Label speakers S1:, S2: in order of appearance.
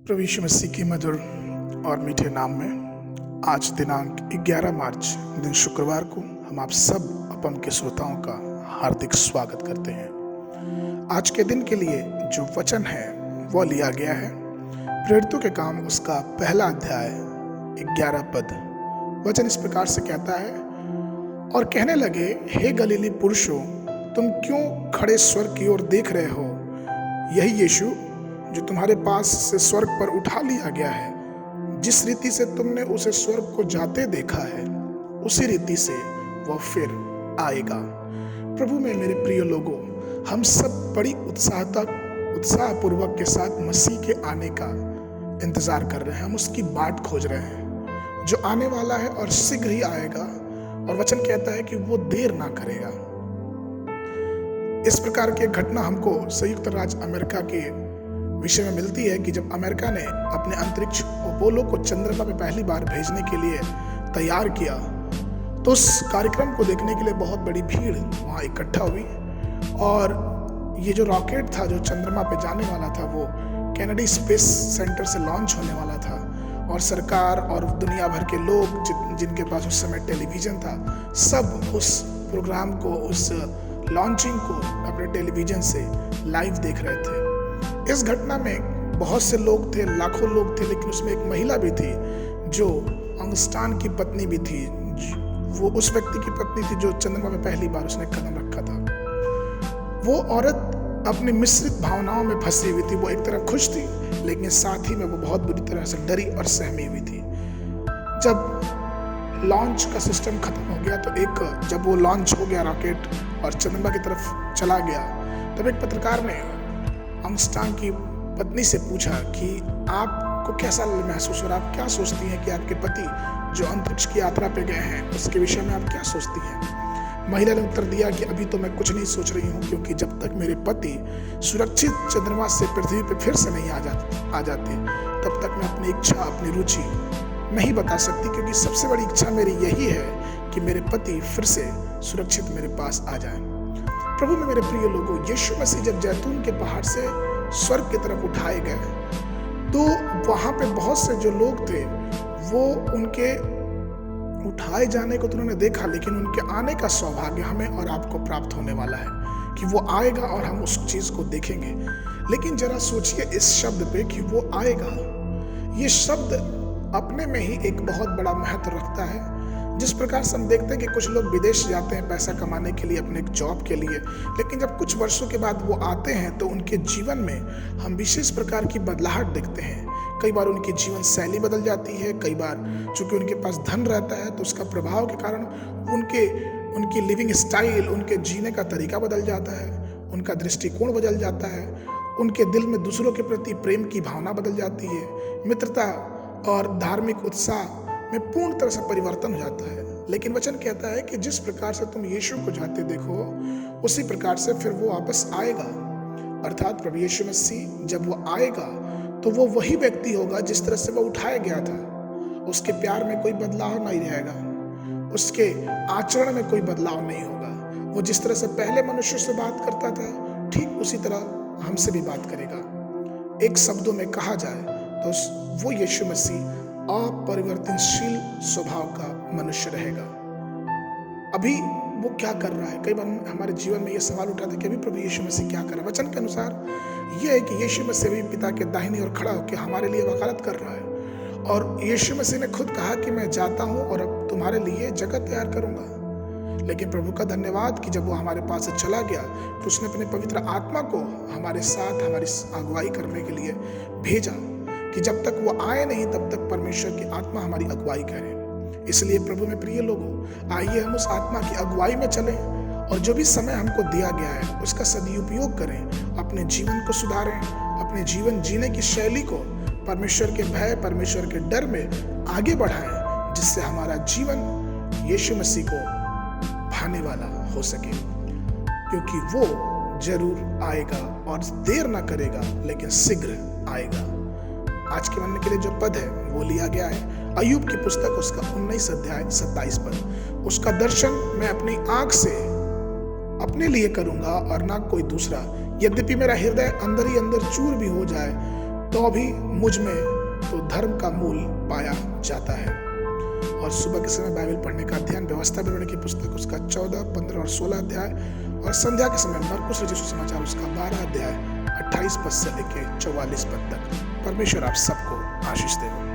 S1: प्रभु यीशु मसीह की मधुर और मीठे नाम में आज दिनांक 11 मार्च दिन शुक्रवार को हम आप सब अपम के श्रोताओं का हार्दिक स्वागत करते हैं। आज के दिन के लिए जो वचन है वो लिया गया है प्रेरितों के काम उसका पहला अध्याय 11 पद। वचन इस प्रकार से कहता है, और कहने लगे, हे गलीली पुरुषों, तुम क्यों खड़े स्वर्ग की ओर देख रहे हो? यही यीशु जो तुम्हारे पास से स्वर्ग पर उठा लिया गया है, जिस रीति से तुमने उसे स्वर्ग को जाते देखा है, उसी रीति से वह फिर आएगा। प्रभु में मेरे प्रिय लोगों, हम सब बड़ी उत्साहपूर्वक के साथ मसीह के आने का इंतजार कर रहे हैं। हम उसकी बाट खोज रहे हैं जो आने वाला है और शीघ्र ही आएगा। और वचन कहता है कि वो देर ना करेगा। इस प्रकार की घटना हमको संयुक्त राज्य अमेरिका के विषय में मिलती है कि जब अमेरिका ने अपने अंतरिक्ष अपोलो को चंद्रमा पे पहली बार भेजने के लिए तैयार किया, तो उस कार्यक्रम को देखने के लिए बहुत बड़ी भीड़ वहाँ इकट्ठा हुई। और ये जो रॉकेट था जो चंद्रमा पे जाने वाला था, वो कैनेडी स्पेस सेंटर से लॉन्च होने वाला था। और सरकार और दुनिया भर के लोग जिनके पास उस समय टेलीविजन था, सब उस प्रोग्राम को, उस लॉन्चिंग को अपने टेलीविजन से लाइव देख रहे थे। इस घटना में बहुत से लोग थे, लाखों लोग थे, लेकिन उसमें एक महिला भी थी जो अंगस्टान की पत्नी भी थी। वो उस व्यक्ति की पत्नी थी जो चंद्रमा में पहली बार उसने कदम रखा था। वो औरत अपनी मिश्रित भावनाओं में फंसी हुई थी। वो एक तरफ खुश थी, लेकिन साथ ही में वो बहुत बुरी तरह से डरी और सहमी हुई थी। जब लॉन्च का सिस्टम खत्म हो गया, तो जब वो लॉन्च हो गया रॉकेट और चंद्रमा की तरफ चला गया, तब एक पत्रकार ने अंगस्टान की पत्नी से पूछा कि आपको कैसा महसूस हो रहा है? आप क्या सोचती हैं कि आपके पति जो अंतरिक्ष की यात्रा पे गए हैं, उसके विषय में आप क्या सोचती हैं? महिला ने उत्तर दिया कि अभी तो मैं कुछ नहीं सोच रही हूँ, क्योंकि जब तक मेरे पति सुरक्षित चंद्रमा से पृथ्वी पे फिर से नहीं आ जाते, तब तक मैं अपनी इच्छा, अपनी रुचि नहीं बता सकती, क्योंकि सबसे बड़ी इच्छा मेरी यही है कि मेरे पति फिर से सुरक्षित मेरे पास आ जाए। प्रभु में मेरे प्रिय लोगों, यीशु मसीह जब जैतून के पहाड़ से स्वर्ग की तरफ उठाए गए, तो वहां पे बहुत से जो लोग थे वो उनके उठाए जाने को तो उन्होंने देखा, लेकिन उनके आने का सौभाग्य हमें और आपको प्राप्त होने वाला है कि वो आएगा और हम उस चीज को देखेंगे। लेकिन जरा सोचिए इस शब्द पे कि वो आएगा। ये शब्द अपने में ही एक बहुत बड़ा महत्व रखता है। जिस प्रकार से हम देखते हैं कि कुछ लोग विदेश जाते हैं पैसा कमाने के लिए, अपने जॉब के लिए, लेकिन जब कुछ वर्षों के बाद वो आते हैं तो उनके जीवन में हम विशेष प्रकार की बदलाहट देखते हैं। कई बार उनकी जीवन शैली बदल जाती है, कई बार चूंकि उनके पास धन रहता है तो उसका प्रभाव के कारण उनकी लिविंग स्टाइल, उनके जीने का तरीका बदल जाता है, उनका दृष्टिकोण बदल जाता है, उनके दिल में दूसरों के प्रति प्रेम की भावना बदल जाती है, मित्रता और धार्मिक उत्साह में पूर्ण तरह से परिवर्तन हो जाता है। लेकिन वचन कहता है कि जिस प्रकार से तुम यीशु को जाते देखो, उसी प्रकार से फिर वो वापस आएगा। अर्थात प्रभु यीशु मसीह जब वो आएगा तो वो वही व्यक्ति होगा जिस तरह से वो उठाया गया था। उसके प्यार में कोई बदलाव नहीं रहेगा, उसके आचरण में कोई बदलाव नहीं होगा। वो जिस तरह से पहले मनुष्य से बात करता था, ठीक उसी तरह हमसे भी बात करेगा। एक शब्दों में कहा जाए तो वो यीशु मसीह अपरिवर्तनशील स्वभाव का मनुष्य रहेगा। अभी वो क्या कर रहा है? कई बार हमारे जीवन में ये सवाल उठाते हैं कि अभी प्रभु यीशु मसीह क्या कर रहा है। वचन के अनुसार ये है कि यीशु मसीह अभी पिता के दाहिनी ओर खड़ा होकर हमारे लिए वकालत कर रहा है। और यीशु मसीह ने खुद कहा कि मैं जाता हूँ और अब तुम्हारे लिए जगह तैयार करूंगा। लेकिन प्रभु का धन्यवाद कि जब वो हमारे पास से चला गया तो उसने अपने पवित्र आत्मा को हमारे साथ हमारी अगुवाई करने के लिए भेजा, कि जब तक वो आए नहीं तब तक परमेश्वर की आत्मा हमारी अगुवाई करे। इसलिए प्रभु में प्रिय लोगों, आइए हम उस आत्मा की अगुवाई में चलें और जो भी समय हमको दिया गया है उसका सदुपयोग करें, अपने जीवन को सुधारें, अपने जीवन जीने की शैली को परमेश्वर के भय, परमेश्वर के डर में आगे बढ़ाएं, जिससे हमारा जीवन यीशु मसीह को भाने वाला हो सके, क्योंकि वो जरूर आएगा और देर ना करेगा, लेकिन शीघ्र आएगा। आज के मन के लिए जो पद है वो लिया गया है अय्यूब की पुस्तक, उसका 19 अध्याय 27 पद। उसका दर्शन मैं अपनी आंख से अपने लिए करूंगा और ना कोई दूसरा। यद्यपि मेरा हृदय अंदर ही अंदर चूर भी हो जाए, तो भी मुझ में तो धर्म का मूल पाया जाता है। और सुबह के समय बाइबल पढ़ने का अध्ययन व्यवस्था विवरण की पुस्तक उसका 14, 15 और 16 अध्याय, और संध्या के समय मरकुस रचित सुसमाचार उसका 12 अध्याय 28 पद से लेके 44 पद तक। परमेश्वर आप सबको आशीष दे।